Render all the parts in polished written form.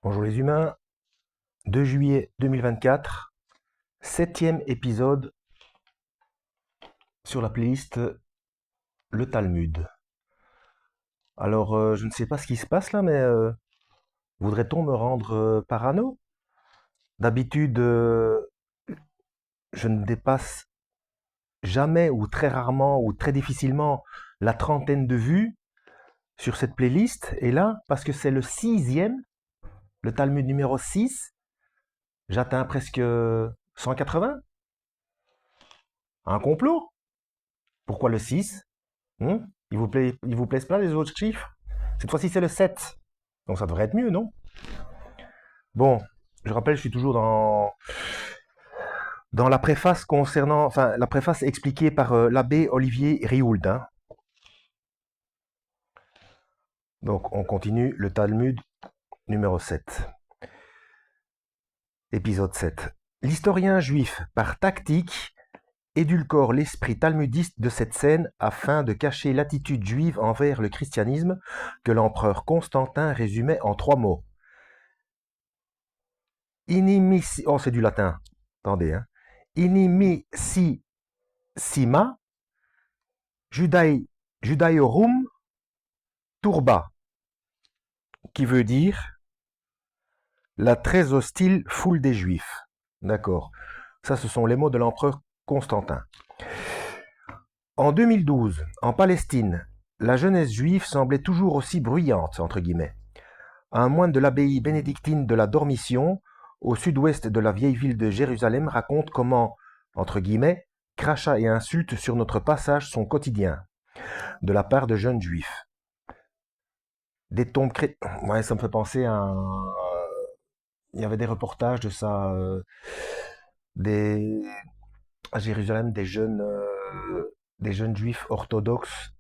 Bonjour les humains, 2 juillet 2024, septième épisode sur la playlist Le Talmud. Alors, je ne sais pas ce qui se passe là, mais voudrait-on me rendre parano? D'habitude, je ne dépasse jamais ou très rarement ou très difficilement la trentaine de vues sur cette playlist. Et là, parce que c'est le sixième, le Talmud numéro 6, j'atteins presque 180. Un complot? Pourquoi le 6? Il vous plaise pas les autres chiffres? Cette fois-ci, c'est le 7. Donc ça devrait être mieux, non? Bon, je rappelle, je suis toujours dans la préface concernant, enfin, la préface expliquée par l'abbé Olivier Rioult, hein. Donc, on continue le Talmud numéro 7. Épisode 7. L'historien juif, par tactique, édulcore l'esprit talmudiste de cette scène afin de cacher l'attitude juive envers le christianisme que l'empereur Constantin résumait en 3 mots. Inimicissima, oh c'est du latin, attendez, hein. Inimicissima Judaeorum turba, qui veut dire la très hostile foule des Juifs. D'accord. Ça, ce sont les mots de l'empereur Constantin. En 2012, en Palestine, la jeunesse juive semblait toujours aussi bruyante, entre guillemets. Un moine de l'abbaye bénédictine de la Dormition, au sud-ouest de la vieille ville de Jérusalem, raconte comment, entre guillemets, crachats et insultes sur notre passage sont quotidiens, de la part de jeunes juifs. Des tombes chrétiennes. Ouais, ça me fait penser à il y avait des reportages de ça, des... à Jérusalem, des jeunes juifs orthodoxes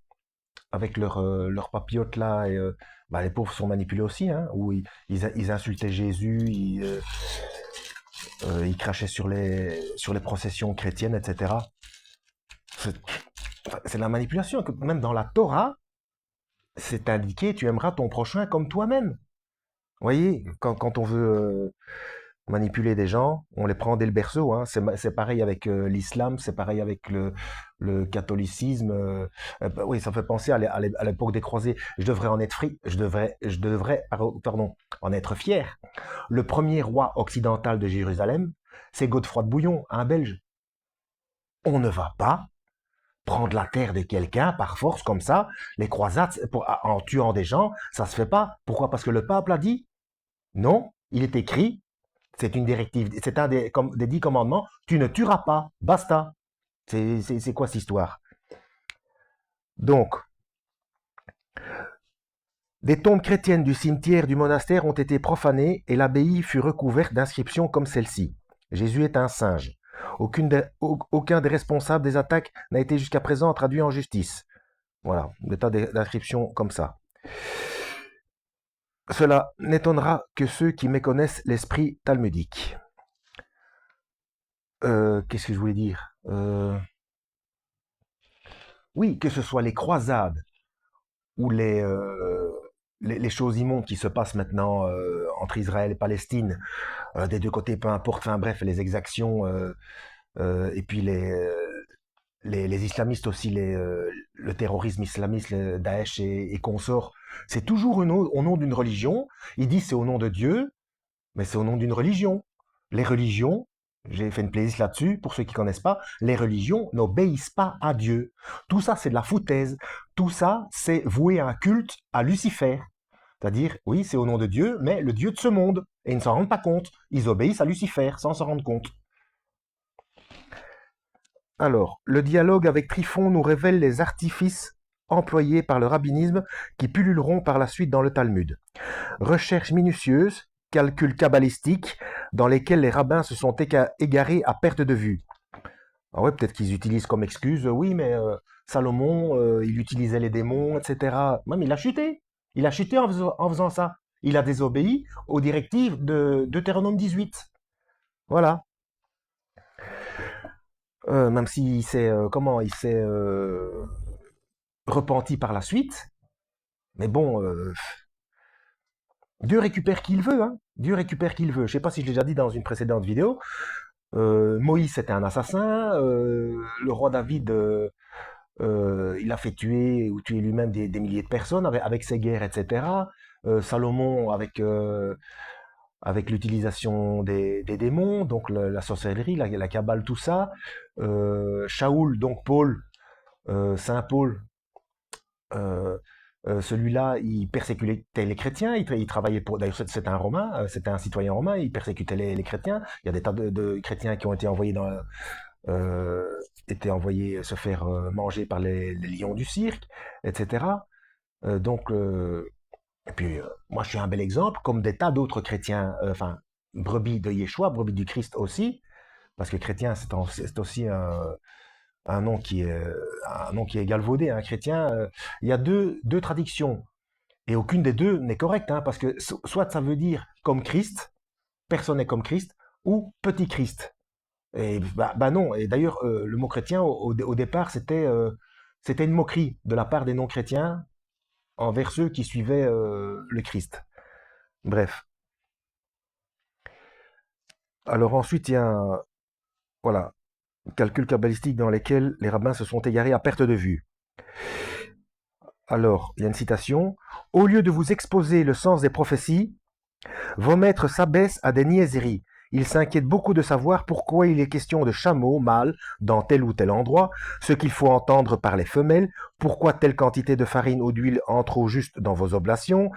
avec leurs papillotes là. Et, bah, les pauvres sont manipulés aussi, hein, où ils insultaient Jésus, ils crachaient sur les processions chrétiennes, etc. C'est c'est de la manipulation. Même dans la Torah, c'est indiqué, tu aimeras ton prochain comme toi-même. Vous voyez, quand on veut manipuler des gens, on les prend dès le berceau, hein. C'est pareil avec l'islam, c'est pareil avec le catholicisme. Bah oui, ça me fait penser à l'époque des croisés. Je devrais en être pardon, en être fier. Le premier roi occidental de Jérusalem, c'est Godefroy de Bouillon, un Belge. On ne va pas prendre la terre de quelqu'un par force comme ça. Les croisades, en tuant des gens, ça se fait pas. Pourquoi? Parce que le peuple a dit non. Il est écrit, c'est une directive, c'est un des 10 commandements. Tu ne tueras pas. Basta. C'est quoi cette histoire? Donc, des tombes chrétiennes du cimetière du monastère ont été profanées et l'abbaye fut recouverte d'inscriptions comme celle-ci. Jésus est un singe. Aucun des responsables des attaques n'a été jusqu'à présent traduit en justice. Voilà, des tas d'inscriptions comme ça. Cela n'étonnera que ceux qui méconnaissent l'esprit talmudique. Qu'est-ce que je voulais dire? Oui, que ce soit les croisades ou les choses immondes qui se passent maintenant entre Israël et Palestine, des deux côtés, peu importe, enfin bref, les exactions, et puis les islamistes aussi, le terrorisme islamiste, le Daesh et consorts, c'est toujours au nom d'une religion. Ils disent c'est au nom de Dieu, mais c'est au nom d'une religion. Les religions, j'ai fait une playlist là-dessus, pour ceux qui ne connaissent pas, les religions n'obéissent pas à Dieu. Tout ça, c'est de la foutaise. Tout ça, c'est vouer un culte à Lucifer. C'est-à-dire, oui, c'est au nom de Dieu, mais le Dieu de ce monde. Et ils ne s'en rendent pas compte. Ils obéissent à Lucifer sans s'en rendre compte. Alors, le dialogue avec Tryphon nous révèle les artifices employés par le rabbinisme qui pulluleront par la suite dans le Talmud. Recherches minutieuses, calculs kabbalistiques, dans lesquels les rabbins se sont égarés à perte de vue. Ah ouais, peut-être qu'ils utilisent comme excuse, oui, mais Salomon, il utilisait les démons, etc. Même il a chuté. Il a chuté en faisant ça. Il a désobéi aux directives de Deutéronome 18. Voilà. Même s'il s'est, il s'est repenti par la suite. Mais bon, Dieu récupère qui il veut, hein. Dieu récupère qui il veut. Je sais pas si je l'ai déjà dit dans une précédente vidéo. Moïse, c'était un assassin. Le roi David, il a fait tuer ou tuer lui-même des milliers de personnes avec ses guerres, etc. Salomon, avec l'utilisation des démons, donc la sorcellerie, la cabale, tout ça. Shaoul, donc Paul, Saint Paul, euh, celui-là, il persécutait les chrétiens, il travaillait pour... D'ailleurs, c'était un Romain, c'était un citoyen romain, il persécutait les chrétiens. Il y a des tas de chrétiens qui ont été euh, envoyés se faire manger par les lions du cirque, etc. Donc, et puis, moi, je suis un bel exemple, comme des tas d'autres chrétiens, enfin, brebis de Yeshua, brebis du Christ aussi, parce que chrétien, c'est aussi un nom qui est galvaudé, un chrétien. Il y a deux traductions, et aucune des deux n'est correcte, hein, parce que soit ça veut dire comme Christ, personne n'est comme Christ, ou petit Christ. Et bah non, et d'ailleurs, le mot chrétien, au départ, c'était une moquerie de la part des non-chrétiens envers ceux qui suivaient le Christ. Bref. Alors ensuite, il y a voilà, calcul cabalistique dans lesquels les rabbins se sont égarés à perte de vue. Alors, il y a une citation. Au lieu de vous exposer le sens des prophéties, vos maîtres s'abaissent à des niaiseries. Ils s'inquiètent beaucoup de savoir pourquoi il est question de chameaux mâles dans tel ou tel endroit, ce qu'il faut entendre par les femelles, pourquoi telle quantité de farine ou d'huile entre au juste dans vos oblations.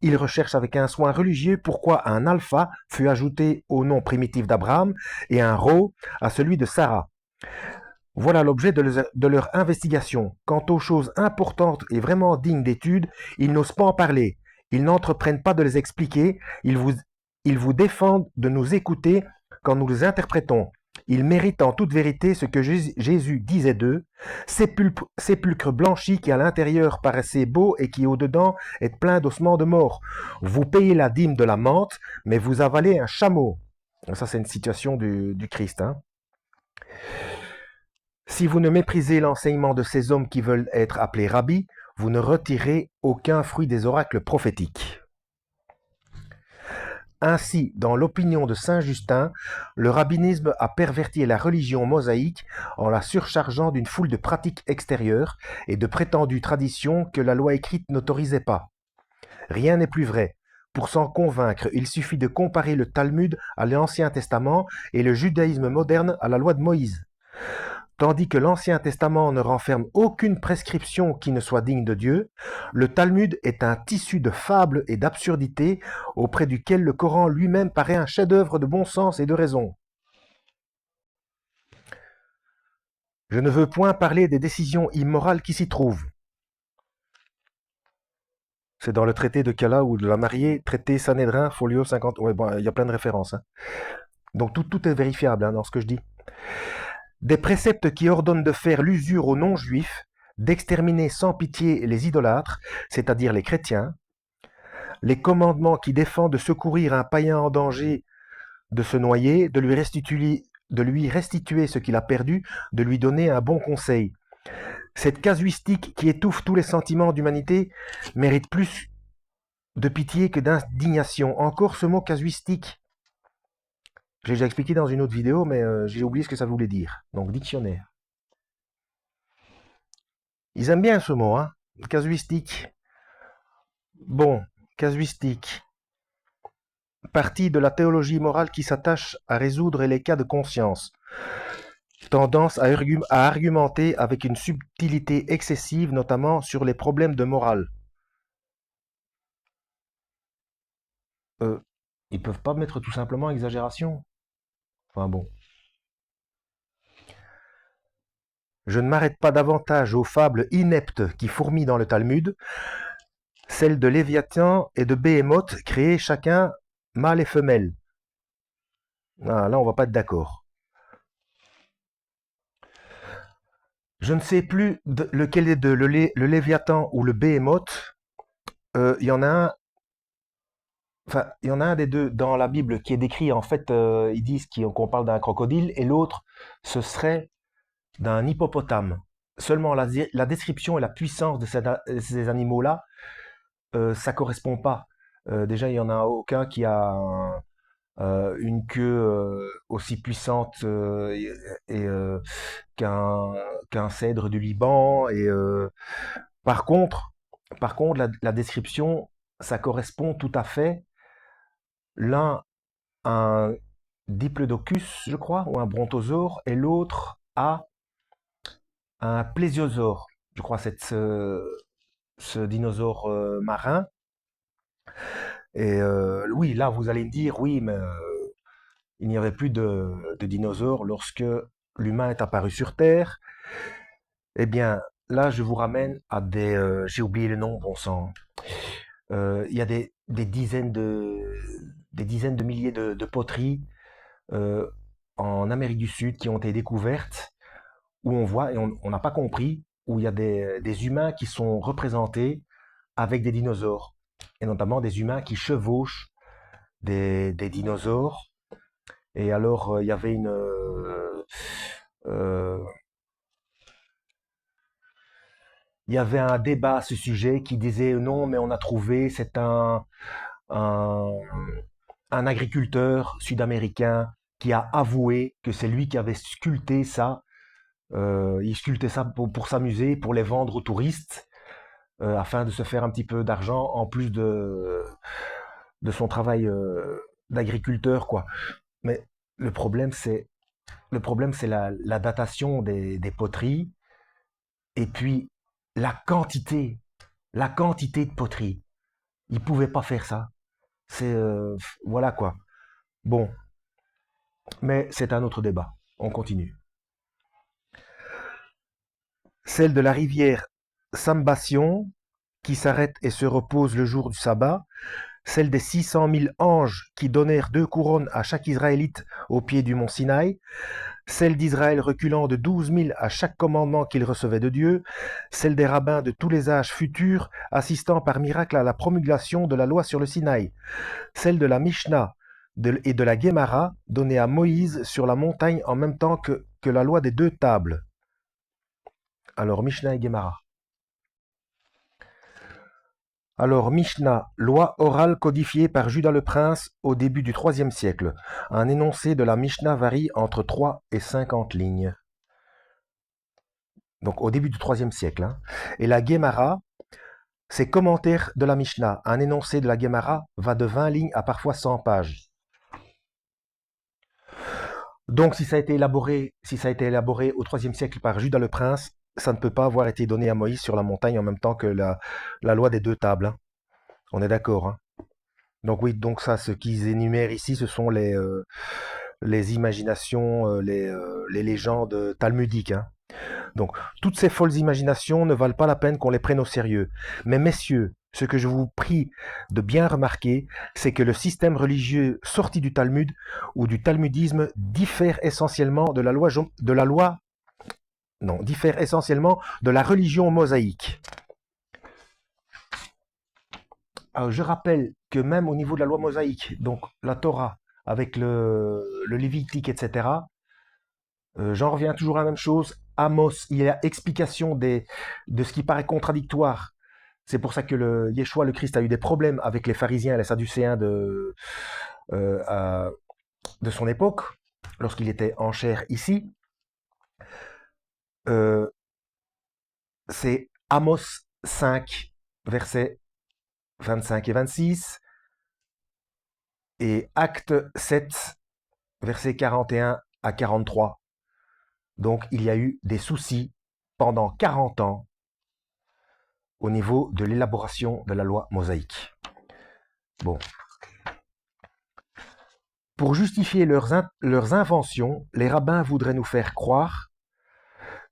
Ils recherchent avec un soin religieux pourquoi un alpha fut ajouté au nom primitif d'Abraham et un rho à celui de Sarah. Voilà l'objet de leur investigation. Quant aux choses importantes et vraiment dignes d'étude, ils n'osent pas en parler. Ils n'entreprennent pas de les expliquer. Ils vous défendent de nous écouter quand nous les interprétons. Ils méritent en toute vérité ce que Jésus disait d'eux, sépulcre blanchi qui à l'intérieur paraissait beau et qui au-dedans est plein d'ossements de mort. Vous payez la dîme de la menthe, mais vous avalez un chameau. Ça, c'est une situation du Christ, hein. Si vous ne méprisez l'enseignement de ces hommes qui veulent être appelés rabbis, vous ne retirez aucun fruit des oracles prophétiques. Ainsi, dans l'opinion de saint Justin, le rabbinisme a perverti la religion mosaïque en la surchargeant d'une foule de pratiques extérieures et de prétendues traditions que la loi écrite n'autorisait pas. Rien n'est plus vrai. Pour s'en convaincre, il suffit de comparer le Talmud à l'Ancien Testament et le judaïsme moderne à la loi de Moïse. Tandis que l'Ancien Testament ne renferme aucune prescription qui ne soit digne de Dieu, le Talmud est un tissu de fables et d'absurdités auprès duquel le Coran lui-même paraît un chef-d'œuvre de bon sens et de raison. Je ne veux point parler des décisions immorales qui s'y trouvent. C'est dans le traité de Kala ou de la mariée, traité Sanhédrin, folio 50. Ouais, bon, il y a plein de références, hein. Donc tout est vérifiable, hein, dans ce que je dis. Des préceptes qui ordonnent de faire l'usure aux non-juifs, d'exterminer sans pitié les idolâtres, c'est-à-dire les chrétiens, les commandements qui défendent de secourir un païen en danger, de se noyer, de lui restituer ce qu'il a perdu, de lui donner un bon conseil. Cette casuistique qui étouffe tous les sentiments d'humanité mérite plus de pitié que d'indignation. Encore ce mot casuistique. J'ai déjà expliqué dans une autre vidéo, mais j'ai oublié ce que ça voulait dire. Donc dictionnaire. Ils aiment bien ce mot, hein. Casuistique. Bon, casuistique. Partie de la théologie morale qui s'attache à résoudre les cas de conscience. Tendance à argumenter avec une subtilité excessive, notamment sur les problèmes de morale. Ils peuvent pas mettre tout simplement exagération. Enfin bon. Je ne m'arrête pas davantage aux fables ineptes qui fourmillent dans le Talmud, celles de Léviathan et de Béhémoth, créés chacun mâle et femelle. Ah, là, on va pas être d'accord. Je ne sais plus lequel est le Léviathan ou le Béhémoth. Il y en a un. Enfin, il y en a un des deux dans la Bible qui est décrit, en fait, ils disent qu'on parle d'un crocodile, et l'autre, ce serait d'un hippopotame. Seulement, la description et la puissance de ces animaux-là, ça correspond pas. Déjà, il n'y en a aucun qui a une queue aussi puissante qu'un cèdre du Liban. Et par contre, la description, ça correspond tout à fait. L'un a un diplodocus, je crois, ou un brontosaure, et l'autre a un plésiosaure. Je crois c'est ce dinosaure marin. Et oui, là, vous allez me dire, oui, mais il n'y avait plus de dinosaures lorsque l'humain est apparu sur Terre. Eh bien, là, je vous ramène à des... j'ai oublié le nom, bon sang. Il y a des dizaines de milliers de poteries euh, en Amérique du Sud qui ont été découvertes, où on voit, et on n'a pas compris, où il y a des humains qui sont représentés avec des dinosaures, et notamment des humains qui chevauchent des dinosaures. Et alors, il y avait euh, il y avait un débat à ce sujet qui disait non, mais on a trouvé, c'est un, un agriculteur sud-américain qui a avoué que c'est lui qui avait sculpté ça. Il sculptait ça pour s'amuser, pour les vendre aux touristes, afin de se faire un petit peu d'argent en plus de son travail d'agriculteur, quoi. Mais le problème, c'est la datation des poteries et puis la quantité, la quantité de poteries. Ils pouvaient pas faire ça. C'est voilà quoi. Bon, mais c'est un autre débat. On continue. Celle de la rivière Sambation, qui s'arrête et se repose le jour du sabbat, celle des 600 000 anges qui donnèrent 2 couronnes à chaque Israélite au pied du mont Sinaï, celle d'Israël reculant de 12 000 à chaque commandement qu'il recevait de Dieu, celle des rabbins de tous les âges futurs assistant par miracle à la promulgation de la loi sur le Sinaï, celle de la Mishnah et de la Guémara donnée à Moïse sur la montagne en même temps que la loi des 2 tables. Alors Mishnah et Guémara. Alors Mishnah, loi orale codifiée par Judas le Prince au début du IIIe siècle. Un énoncé de la Mishnah varie entre 3 et 50 lignes. Donc au début du IIIe siècle. Hein. Et la Guémara, c'est commentaire de la Mishnah. Un énoncé de la Guémara va de 20 lignes à parfois 100 pages. Donc si ça a été élaboré au IIIe siècle par Judas le Prince, ça ne peut pas avoir été donné à Moïse sur la montagne en même temps que la loi des 2 tables. Hein. On est d'accord. Hein. Donc oui, donc ça, ce qu'ils énumèrent ici, ce sont les imaginations, les légendes talmudiques. Hein. Donc, toutes ces folles imaginations ne valent pas la peine qu'on les prenne au sérieux. Mais messieurs, ce que je vous prie de bien remarquer, c'est que le système religieux sorti du Talmud ou du talmudisme diffère essentiellement diffère essentiellement de la religion mosaïque. Alors, je rappelle que même au niveau de la loi mosaïque, donc la Torah, avec le Lévitique, etc., j'en reviens toujours à la même chose. Amos, il y a explication de ce qui paraît contradictoire. C'est pour ça que Yeshua, le Christ, a eu des problèmes avec les pharisiens et les sadducéens euh, de son époque, lorsqu'il était en chair ici. Euh, c'est Amos 5, versets 25 et 26, et Acte 7, versets 41 à 43. Donc il y a eu des soucis pendant 40 ans au niveau de l'élaboration de la loi mosaïque. Bon. Pour justifier leurs inventions, les rabbins voudraient nous faire croire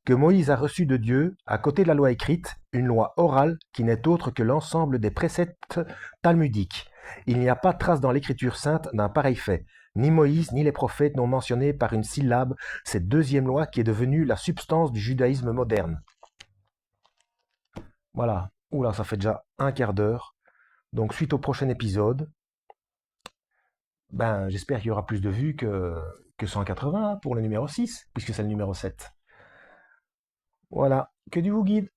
que Moïse a reçu de Dieu, à côté de la loi écrite, une loi orale qui n'est autre que l'ensemble des préceptes talmudiques. Il n'y a pas trace dans l'écriture sainte d'un pareil fait. Ni Moïse ni les prophètes n'ont mentionné par une syllabe cette deuxième loi qui est devenue la substance du judaïsme moderne. Voilà. Oula, ça fait déjà un quart d'heure. Donc, suite au prochain épisode, ben, j'espère qu'il y aura plus de vues que 180 pour le numéro 6, puisque c'est le numéro 7. Voilà. Que Dieu vous guide.